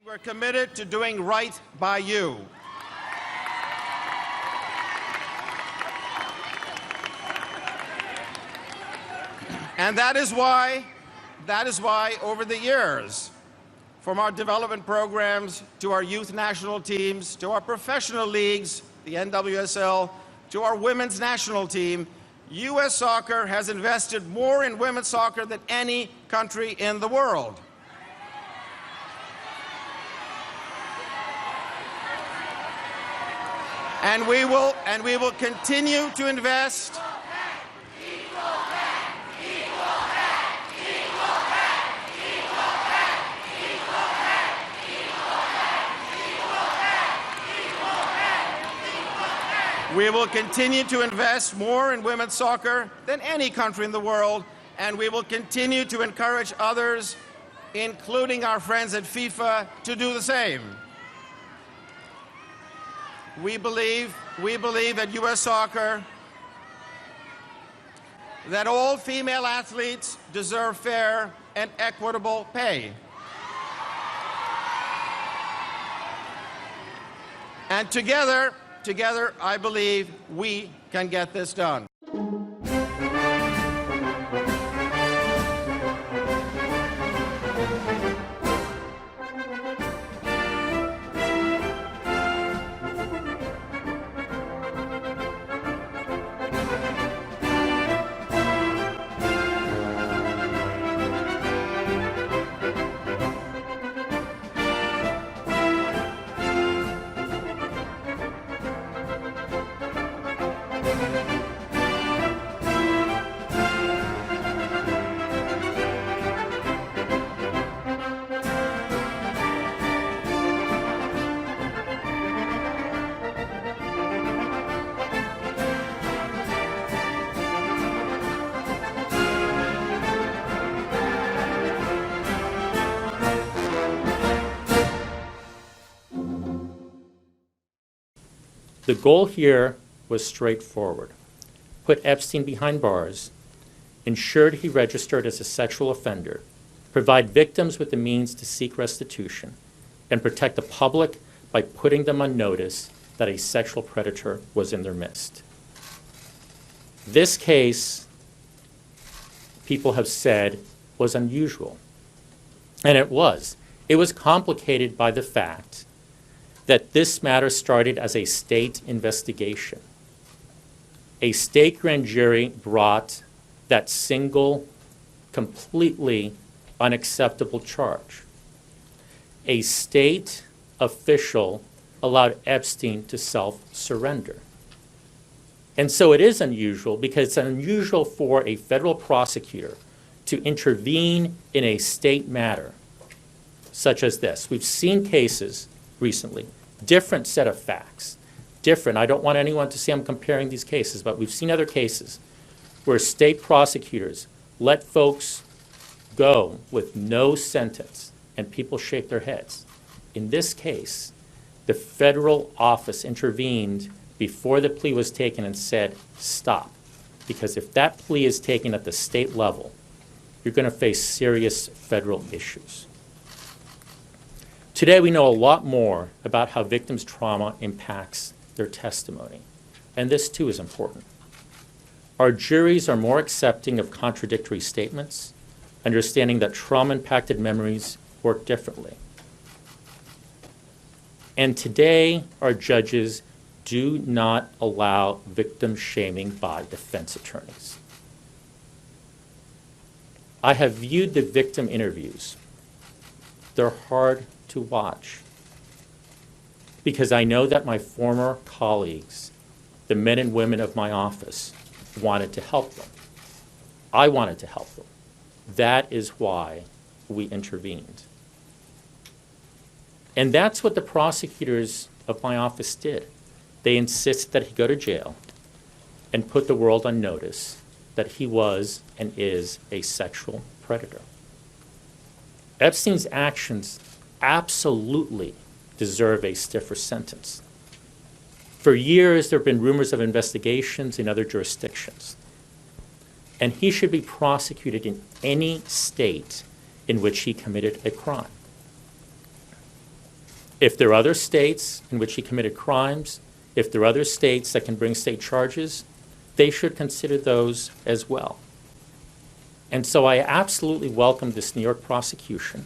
We're committed to doing right by you. And that is why over the years, from our development programs to our youth national teams, to our professional leagues, the NWSL, to our women's national team, U.S. Soccer has invested more in women's soccer than any country in the world. And we will continue to invest. We will continue to invest more in women's soccer than any country in the world, and we will continue to encourage others, including our friends at FIFA, to do the same. We believe that U.S. Soccer, that all female athletes deserve fair and equitable pay. And together, I believe we can get this done. The goal here was straightforward. Put Epstein behind bars, ensured he registered as a sexual offender, provide victims with the means to seek restitution, and protect the public by putting them on notice that a sexual predator was in their midst. This case, people have said, was unusual. And it was. It was complicated by the fact that this matter started as a state investigation. A state grand jury brought that single, completely unacceptable charge. A state official allowed Epstein to self-surrender. And so it is unusual because it's unusual for a federal prosecutor to intervene in a state matter such as this. We've seen cases recently, different set of facts, different. I don't want anyone to say I'm comparing these cases, but we've seen other cases where state prosecutors let folks go with no sentence and people shake their heads. In this case, the federal office intervened before the plea was taken and said, stop. Because if that plea is taken at the state level, you're going to face serious federal issues. Today, we know a lot more about how victims' trauma impacts their testimony, and this too is important. Our juries are more accepting of contradictory statements, understanding that trauma-impacted memories work differently. And today, our judges do not allow victim shaming by defense attorneys. I have viewed the victim interviews. They're hard to watch because I know that my former colleagues, the men and women of my office, wanted to help them. I wanted to help them. That is why we intervened. And that's what the prosecutors of my office did. They insisted that he go to jail and put the world on notice that he was and is a sexual predator. Epstein's actions absolutely deserve a stiffer sentence. For years, there have been rumors of investigations in other jurisdictions. And he should be prosecuted in any state in which he committed a crime. If there are other states in which he committed crimes, if there are other states that can bring state charges, they should consider those as well. And so I absolutely welcome this New York prosecution.